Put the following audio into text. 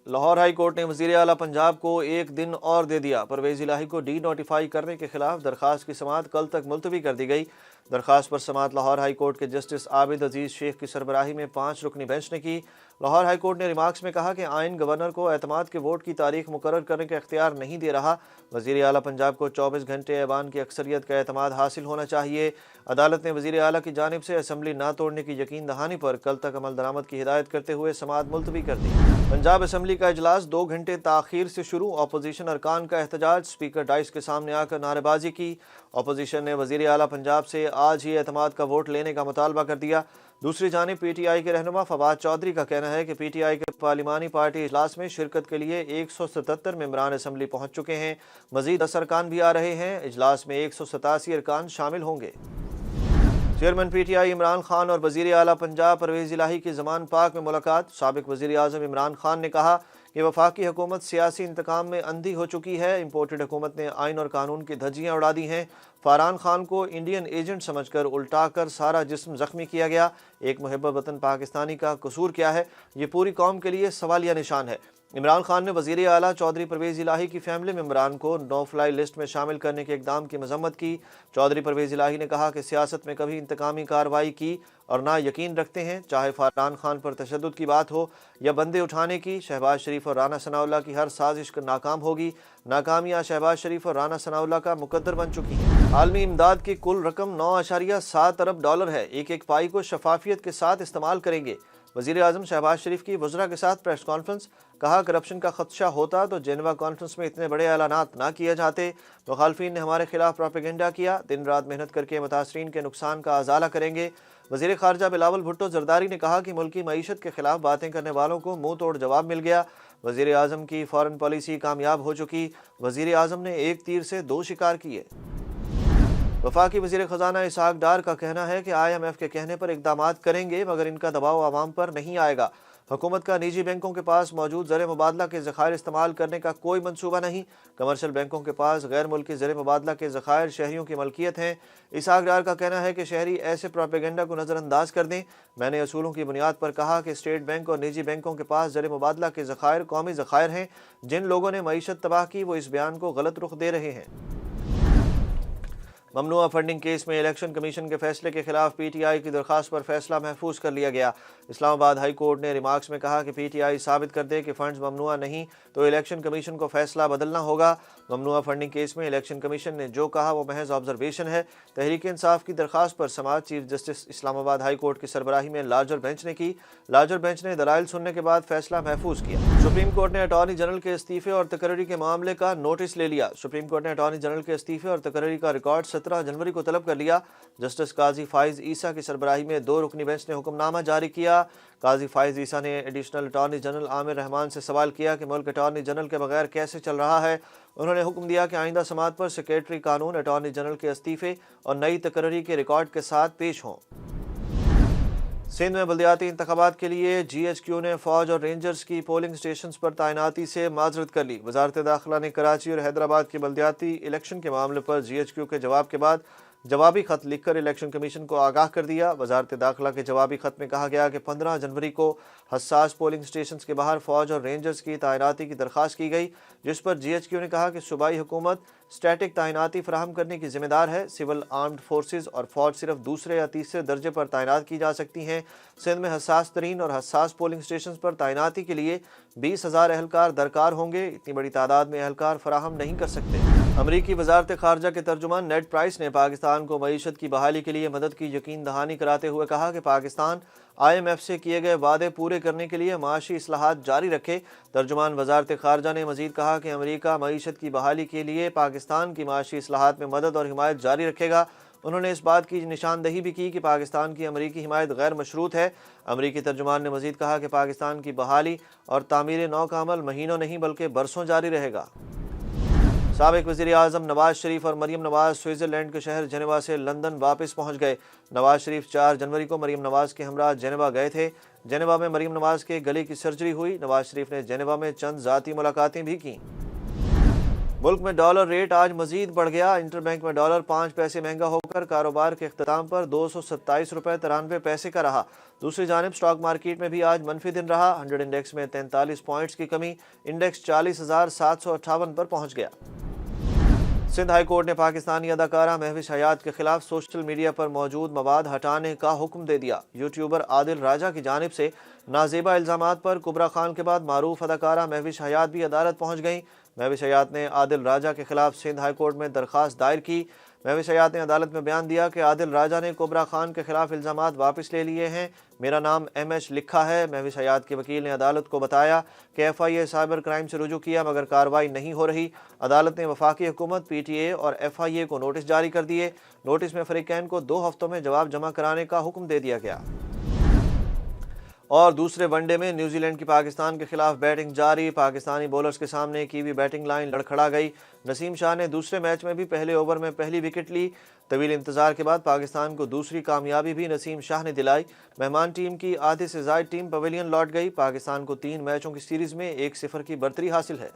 Lahore high court ने वज़ीर आला पंजाब को एक दिन और दे दिया। परवेज़ इलाही को डी नोटिफाई करने के खिलाफ दरख्वास्त की समाअत कल तक मुलतवी कर दी गई। दरख्वास्त पर समाअत लाहौर हाई कोर्ट के जस्टिस आबिद अजीज़ शेख की सरबराही में 5 रुकनी बेंच ने की। लाहौर हाई कोर्ट ने रिमार्क्स में कहा कि आइन गवर्नर को एतमाद के वोट की तारीख मुकर्रर करने का इख्तियार नहीं दे रहा। वज़ीर आला पंजाब को 24 घंटे ऐवान की अक्सरियत का एतमाद हासिल होना चाहिए। अदालत ने वज़ीर आला की जानिब से असम्बली ना तोड़ने की यकीन दहानी पर कल तक अमल दरामद की हिदायत करते हुए समाअत मुलतवी कर दी। पंजाब असम्बली का इजलास 2 घंटे ताख़ीर से शुरू। अपोजिशन अरकान का एहतजाज, स्पीकर डाइस के सामने आकर नारेबाजी की। अपोजिशन ने वज़ीर आला पंजाब से आज ही एतमाद का वोट लेने का मुतालबा कर दिया। दूसरी जानिब PTI के रहनुमा फवाद चौधरी का कहना है कि PTI के पार्लिमानी पार्टी इजलास में शिरकत के लिए 177 मेंबरान असम्बली पहुँच चुके हैं। मज़ीद 10 अरकान भी आ रहे हैं। इजलास में 187 अरकान शामिल होंगे। चेयरमैन PTI इमरान खान और वज़ीर आला पंजाब परवेज़ इलाही की ज़मान पाक में मुलाकात। साबिक वज़ीर आज़म इमरान खान ने कहा कि वफाकी हुकूमत सियासी इंतकाम में अंधी हो चुकी है। इम्पोर्टेड हुकूमत ने आइन और कानून की धज्जियाँ उड़ा दी हैं। फरहान खान को इंडियन एजेंट समझकर उल्टा कर सारा जिस्म ज़ख्मी किया गया। एक मुहिब वतन पाकिस्तानी का कसूर क्या है, ये पूरी कौम के लिए सवालिया निशान है। इमरान खान ने वज़ीर आला चौधरी परवेज़ इलाही की फैमिली मेंबरान को नो फ्लाई लिस्ट में शामिल करने के इक़दाम की मजम्मत की। चौधरी परवेज़ इलाही ने कहा कि सियासत में कभी इंतकामी कार्रवाई की और ना यकीन रखते हैं, चाहे फरहान खान पर तशद्दुद की बात हो या बंदे उठाने की। शहबाज शरीफ और राना सनाउल्लाह की हर साजिश नाकाम होगी। नाकामियाँ शहबाज शरीफ और राना सनाउल्लाह का मुकद्दर बन चुकी हैं। आलमी इमदाद की कुल रकम $9.7 अरब है। एक एक पाई को शफाफियत के साथ इस्तेमाल करेंगे। वज़ीर आज़म शहबाज शरीफ की वज़रा के साथ प्रेस कॉन्फ्रेंस। कहा करप्शन का खदशा होता तो जेनेवा कॉन्फ्रेंस में इतने बड़े ऐलानात ना किए जाते। मुखालफीन ने हमारे खिलाफ प्रोपेगेंडा किया। दिन रात मेहनत करके मुतासरीन के नुकसान का अजाला करेंगे। वज़ीर ख़ारजा बिलावल भुट्टो ज़रदारी ने कहा कि मुल्की मईशत के खिलाफ बातें करने वालों को मुंह तोड़ जवाब मिल गया। वज़ीर आज़म की फ़ॉरेन पॉलिसी कामयाब हो चुकी। वज़ीर आज़म ने एक तीर से 2 शिकार किए। वफाकी वज़ीर ख़जाना इसहाक डार का कहना है कि IMF के कहने पर इक़दामात करेंगे, मगर इनका दबाव आवाम पर नहीं आएगा। हुकूमत का निजी बैंकों के पास मौजूद ज़र मुबादला के ज़खायर इस्तेमाल करने का कोई मंसूबा नहीं। कमर्शल बैंकों के पास गैर मुल्की ज़र मुबादला के ज़खायर शहरियों की मलकियत हैं। इसहाक डार का कहना है कि शहरी ऐसे प्रोपेगेंडा को नज़रअंदाज कर दें। मैंने असूलों की बुनियाद पर कहा कि स्टेट बैंक और निजी बैंकों के पास ज़र मुबादला के ज़खायर कौमी ज़खायर हैं। जिन लोगों ने मईशत तबाह की वो इस बयान को गलत रुख दे रहे हैं। ममनुआ फंडिंग केस में इलेक्शन कमीशन के फैसले के खिलाफ PTI की दरख्वास्त पर फैसला महफूज कर लिया गया। इस्लामाबाद हाई कोर्ट ने रिमार्क्स में कहा कि PTI साबित कर दे कि फंड्स ममनुआ नहीं तो इलेक्शन कमीशन को फैसला बदलना होगा। ममनुआ फंडिंग केस में इलेक्शन कमीशन ने जो कहा वो महज ऑब्जर्वेशन है। तहरीक इंसाफ की दरख्वास्त पर समाअत chief justice Islamabad high court की सरबराही में लार्जर बेंच ने की। लार्जर बेंच ने दलाइल सुनने के बाद फैसला महफूज किया। सुप्रीम कोर्ट ने अटॉर्नी जनरल के इस्तीफे और तकर्री के मामले का नोटिस ले लिया। सुप्रीम कोर्ट ने अटॉर्नी जनरल के इस्तीफे और तकर्री का रिकॉर्ड 17 जनवरी को तलब कर लिया। जस्टिस काजी फाइज ईसा की सरबराही में 2 रुकनी बेंच ने हुक्मनामा जारी किया। काजी फाइज ईसा ने additional attorney general Aamir Rahman से सवाल किया कि मुल्क अटॉर्नी जनरल के बगैर कैसे चल रहा है। उन्होंने हुक्म दिया कि आइंदा समाअत पर सेक्रेटरी कानून अटॉर्नी जनरल के इस्तीफे और नई तकर्री के रिकॉर्ड के साथ पेश हों। सिंध में बल्दियाती इंतखाबात के लिए GHQ ने फौज और रेंजर्स की पोलिंग स्टेशन पर तैनाती से माजरत कर ली। वजारत दाखिला ने कराची और हैदराबाद की बल्दियाती इलेक्शन के मामले पर GHQ के जवाब के बाद जवाबी खत लिखकर इलेक्शन कमीशन को आगाह कर दिया। वजारत दाखिला के जवाबी खत में कहा गया कि 15 जनवरी को हसास पोलिंग स्टेशन के बाहर फौज और रेंजर्स की तैनाती की दरख्वास्त की गई, जिस पर GHQ ने कहा कि सूबाई हुकूमत स्टैटिक तैनाती फराहम करने की जिम्मेदार है। सिविल आर्म्ड फोर्सेज और फौज सिर्फ दूसरे या तीसरे दर्जे पर तैनात की जा सकती हैं। सिंध में हसास तरीन और हसास पोलिंग स्टेशन पर तैनाती के लिए 20,000 एहलकार दरकार होंगे। इतनी बड़ी तादाद में एहलकार फराहम नहीं कर सकते। अमरीकी वजारत खारजा के तर्जुमान नेड प्राइस ने पाकिस्तान को मईशत की बहाली के लिए मदद की यकीन दहानी कराते हुए कहा कि पाकिस्तान IMF से किए गए वादे पूरे करने के लिए माशी इस्लाहात जारी रखे। तर्जुमान वजारत खारजा ने मजीद कहा कि अमरीका मईशत की बहाली के लिए पाकिस्तान की माशी इस्लाहात में मदद और हिमायत जारी रखेगा। उन्होंने इस बात की निशानदही भी की कि पाकिस्तान की अमरीकी हिमायत गैर मशरूत है। अमरीकी तर्जुमान ने मजीद कहा कि पाकिस्तान की बहाली और तामीर नौ का अमल महीनों नहीं बल्कि बरसों जारी रहेगा। साबिक वज़ीर आज़म नवाज शरीफ और मरीम नवाज स्विट्ज़रलैंड के शहर जेनेवा से लंदन वापस पहुंच गए। नवाज शरीफ 4 जनवरी को मरीम नवाज के हमरा जेनेवा गए थे। जेनेवा में मरीम नवाज के गले की सर्जरी हुई। नवाज शरीफ ने जेनेवा में चंद ज़ाती मुलाकातें भी की। ملک میں ڈالر ریٹ آج مزید بڑھ گیا۔ انٹر بینک میں ڈالر 5 پیسے مہنگا ہو کر کاروبار کے اختتام پر 227 روپے 93 پیسے کا رہا۔ دوسری جانب سٹاک مارکیٹ میں بھی آج منفی دن رہا۔ 100 انڈیکس میں 43 پوائنٹس کی کمی، انڈیکس 40,758 پر پہنچ گیا۔ سندھ ہائی کورٹ نے پاکستانی اداکارہ مہوش حیات کے خلاف سوشل میڈیا پر موجود مواد ہٹانے کا حکم دے دیا۔ یوٹیوبر عادل راجہ کی جانب سے نازیبہ الزامات پر کبریٰ خان کے بعد معروف اداکارہ مہوش حیات بھی عدالت پہنچ گئیں۔ مہوش حیات نے عادل راجہ کے خلاف سندھ ہائی کورٹ میں درخواست دائر کی۔ مہوش حیات نے عدالت میں بیان دیا کہ عادل راجہ نے کبریٰ خان کے خلاف الزامات واپس لے لیے ہیں، میرا نام MH لکھا ہے۔ مہوش حیات کے وکیل نے عدالت کو بتایا کہ FIA سائبر کرائم سے رجوع کیا مگر کارروائی نہیں ہو رہی۔ عدالت نے وفاقی حکومت، PTA اور FIA کو نوٹس جاری کر دیے۔ نوٹس میں فریقین کو 2 ہفتوں میں جواب جمع کرانے کا حکم دے دیا گیا۔ اور دوسرے ون ڈے میں نیوزی لینڈ کی پاکستان کے خلاف بیٹنگ جاری۔ پاکستانی بولرز کے سامنے کیوی بیٹنگ لائن لڑکھڑا گئی۔ نسیم شاہ نے دوسرے میچ میں بھی پہلے اوور میں پہلی وکٹ لی۔ طویل انتظار کے بعد پاکستان کو دوسری کامیابی بھی نسیم شاہ نے دلائی۔ مہمان ٹیم کی آدھے سے زائد ٹیم پویلین لوٹ گئی۔ پاکستان کو 3 میچوں کی سیریز میں 1-0 کی برتری حاصل ہے۔